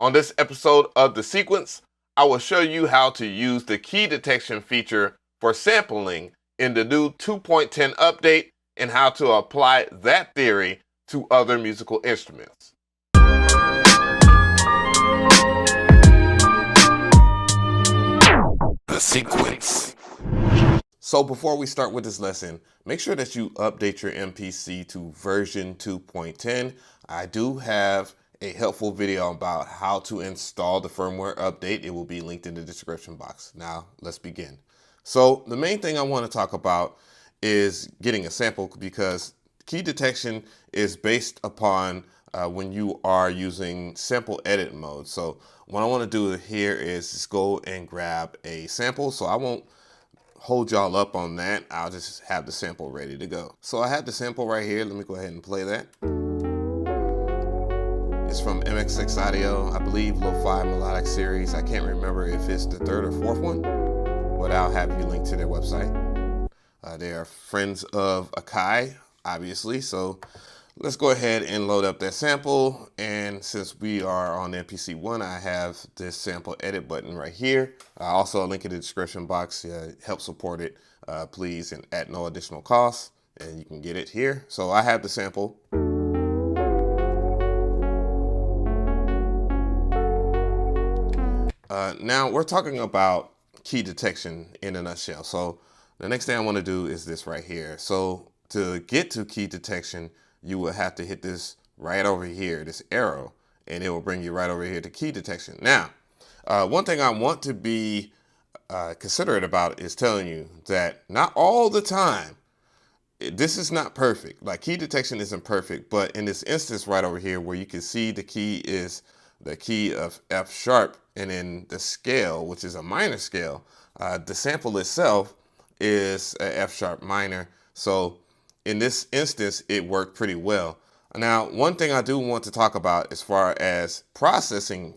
On this episode of The Sequence, I will show you how to use the key detection feature for sampling in the new 2.10 update and how to apply that theory to other musical instruments. The Sequence. So before we start with this lesson, make sure that you update your MPC to version 2.10. I do have a helpful video about how to install the firmware update. It will be linked in the description box. Now let's begin. So the main thing I want to talk about is getting a sample, because key detection is based upon when you are using sample edit mode. So what I want to do here is just go and grab a sample. So I won't hold y'all up on that. I'll just have the sample ready to go. So I have the sample right here. Let me go ahead and play that. It's from MXX Audio, I believe Lo-Fi Melodic Series. I can't remember if it's the third or fourth one, but I'll have you linked to their website. They are friends of AKAI, obviously. So let's go ahead and load up that sample. And since we are on MPC ONE, I have this sample edit button right here. Also a link in the description box. Help support it, please, and at no additional cost. And you can get it here. So I have the sample. Now we're talking about key detection in a nutshell. So the next thing I want to do is this right here. So to get to key detection, you will have to hit this right over here, this arrow, and it will bring you right over here to key detection. Now, one thing I want to be considerate about is telling you that not all the time, this is not perfect. Like, key detection isn't perfect, but in this instance right over here where you can see the key is the key of F sharp, and in the scale, which is a minor scale, the sample itself is a F sharp minor. So in this instance, it worked pretty well. Now, one thing I do want to talk about as far as processing,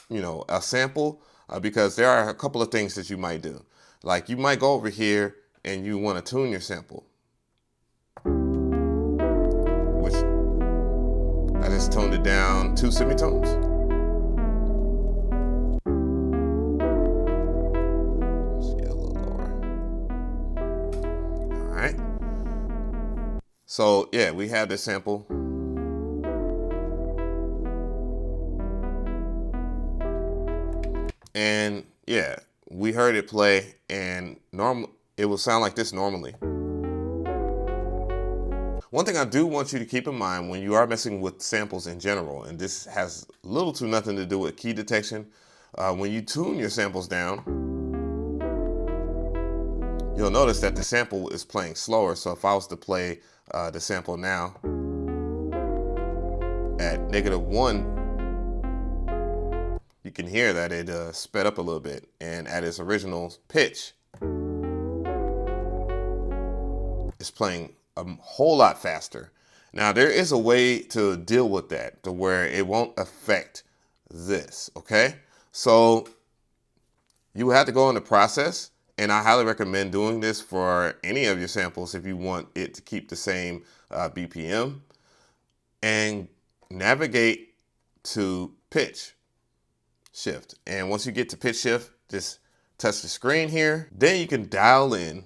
a sample, because there are a couple of things that you might do. Like, you might go over here and you want to tune your sample, which I just toned it down 2 semitones. So yeah, we have this sample. And yeah, we heard it play, and it will sound like this normally. One thing I do want you to keep in mind when you are messing with samples in general, and this has little to nothing to do with key detection, when you tune your samples down, you'll notice that the sample is playing slower. So if I was to play the sample now at -1, you can hear that it sped up a little bit, and at its original pitch, it's playing a whole lot faster. Now, there is a way to deal with that to where it won't affect this, okay? So you have to go in the process, and I highly recommend doing this for any of your samples if you want it to keep the same BPM, and navigate to pitch shift. And once you get to pitch shift, just touch the screen here. Then you can dial in,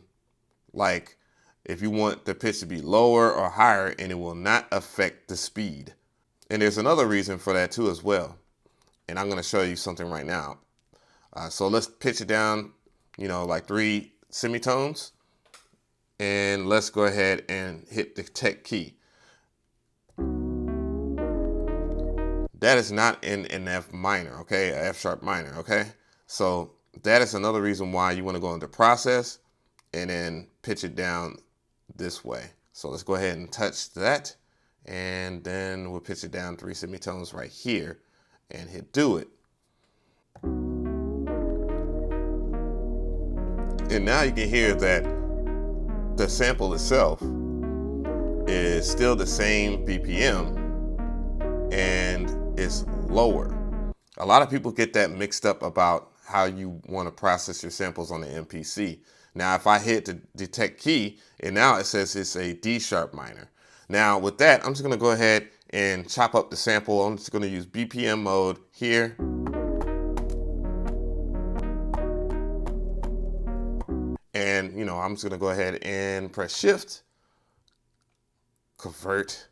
like, if you want the pitch to be lower or higher, and it will not affect the speed. And there's another reason for that too as well. And I'm going to show you something right now. So let's pitch it down, like 3 semitones. And let's go ahead and hit the tech key. That is not in an F minor, okay? A F sharp minor, okay? So that is another reason why you want to go into process and then pitch it down this way. So let's go ahead and touch that. And then we'll pitch it down 3 semitones right here and hit do it. And now you can hear that the sample itself is still the same BPM, and it's lower. A lot of people get that mixed up about how you want to process your samples on the MPC. Now, if I hit the detect key, and now it says it's a D sharp minor. Now with that, I'm just going to go ahead and chop up the sample. I'm just going to use BPM mode here. And, you know, I'm just gonna go ahead and press Shift, convert,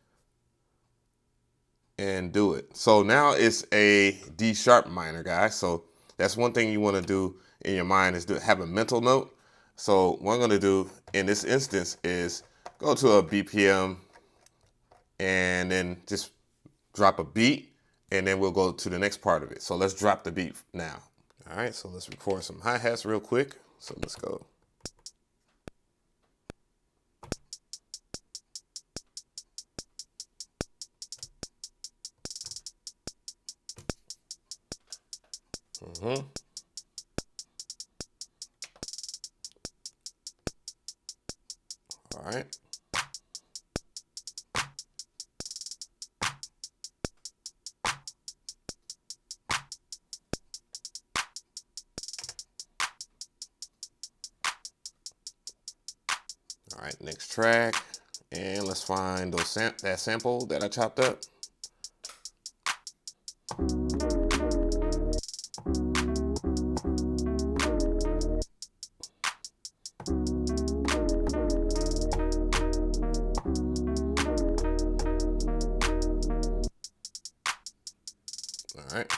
and do it. So now it's a D sharp minor, guys. So that's one thing you wanna do in your mind, is to have a mental note. So what I'm gonna do in this instance is go to a BPM and then just drop a beat, and then we'll go to the next part of it. So let's drop the beat now. All right, so let's record some hi-hats real quick. So let's go. All right. All right, next track, and let's find those that sample that I chopped up. All right.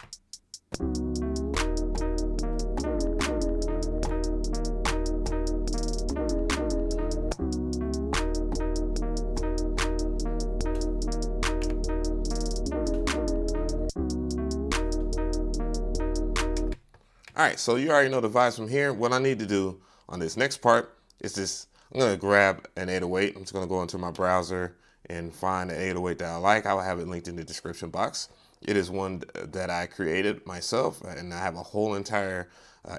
All right, so you already know the vibes from here. What I need to do on this next part is this. I'm gonna grab an 808. I'm just gonna go into my browser and find an 808 that I like. I will have it linked in the description box. It is one that I created myself, and I have a whole entire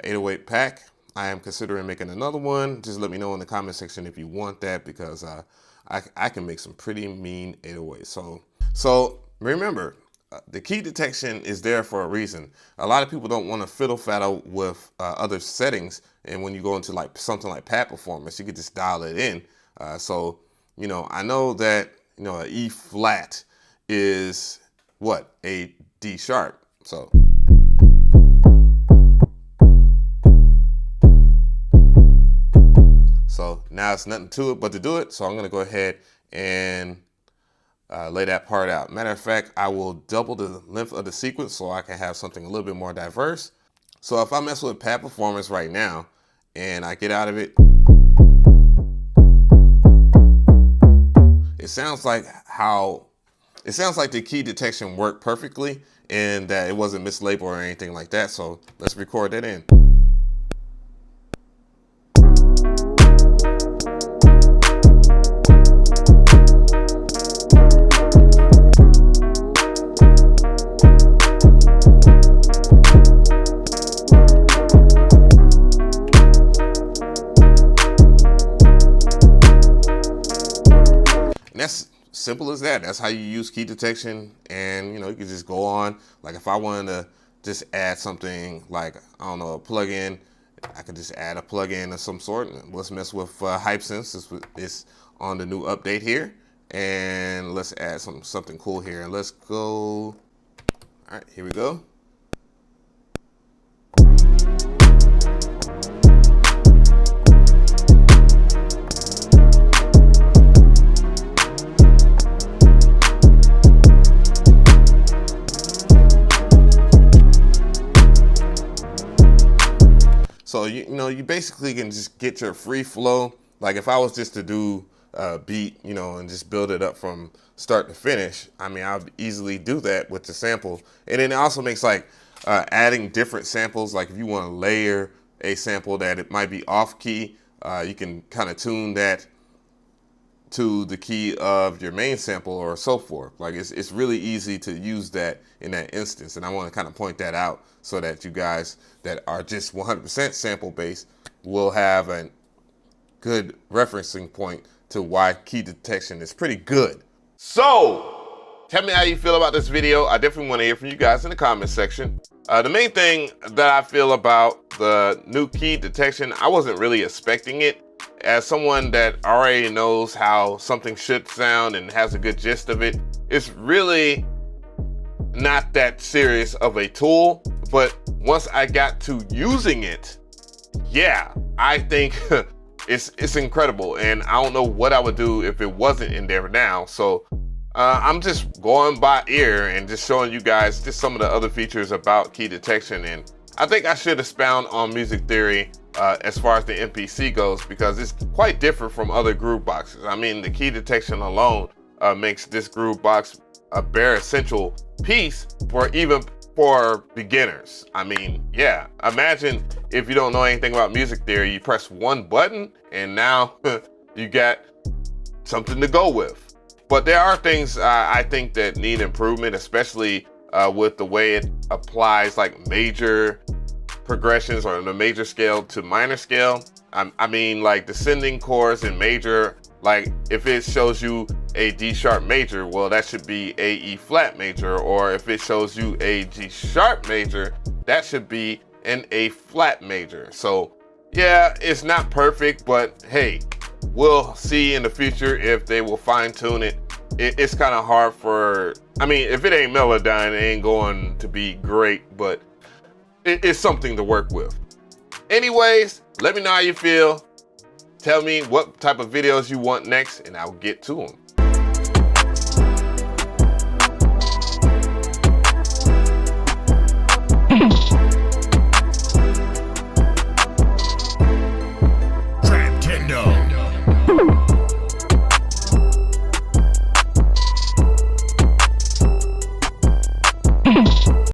808 pack. I am considering making another one. Just let me know in the comment section if you want that, because I can make some pretty mean 808s. So remember, the key detection is there for a reason. A lot of people don't want to fiddle faddle with other settings, and when you go into like something like pad performance, you can just dial it in. So you know, I know that, you know, an E flat is what? A D sharp. So now it's nothing to it but to do it. So I'm gonna go ahead and lay that part out. Matter of fact, I will double the length of the sequence so I can have something a little bit more diverse. So if I mess with pad performance right now and I get out of it, it sounds like the key detection worked perfectly and that it wasn't mislabeled or anything like that. So let's record that in. And that's simple as that. That's how you use key detection. And you know, you can just go on. Like if I wanted to just add something like, I don't know, a plugin, I could just add a plugin of some sort. Let's mess with HypeSense. It's on the new update here. And let's add something cool here. And let's go. All right, here we go. So you know, you basically can just get your free flow. Like if I was just to do a beat, you know, and just build it up from start to finish, I mean, I'll easily do that with the sample. And then it also makes like adding different samples. Like if you want to layer a sample that it might be off key, you can kind of tune that to the key of your main sample or so forth. Like it's really easy to use that in that instance. And I want to kind of point that out so that you guys that are just 100% sample based will have a good referencing point to why key detection is pretty good. So tell me how you feel about this video. I definitely want to hear from you guys in the comment section. The main thing that I feel about the new key detection, I wasn't really expecting it. As someone that already knows how something should sound and has a good gist of it, it's really not that serious of a tool. But once I got to using it, yeah, I think it's incredible, and I don't know what I would do if it wasn't in there now. So I'm just going by ear and just showing you guys just some of the other features about key detection. And I think I should expound on music theory as far as the MPC goes, because it's quite different from other groove boxes. I mean, the key detection alone makes this groove box a bare essential piece for beginners. I mean, yeah, imagine if you don't know anything about music theory, you press one button and now you got something to go with. But there are things I think that need improvement, especially with the way it applies like major progressions or the major scale to minor scale. I mean, like descending chords in major, like if it shows you a D sharp major, well, that should be a E flat major, or if it shows you a G sharp major, that should be an A flat major. So yeah, it's not perfect, but hey, we'll see in the future if they will fine tune it. It's kind of hard for, I mean, if it ain't Melodyne, it ain't going to be great, but it's something to work with. Anyways, let me know how you feel. Tell me what type of videos you want next, and I'll get to them.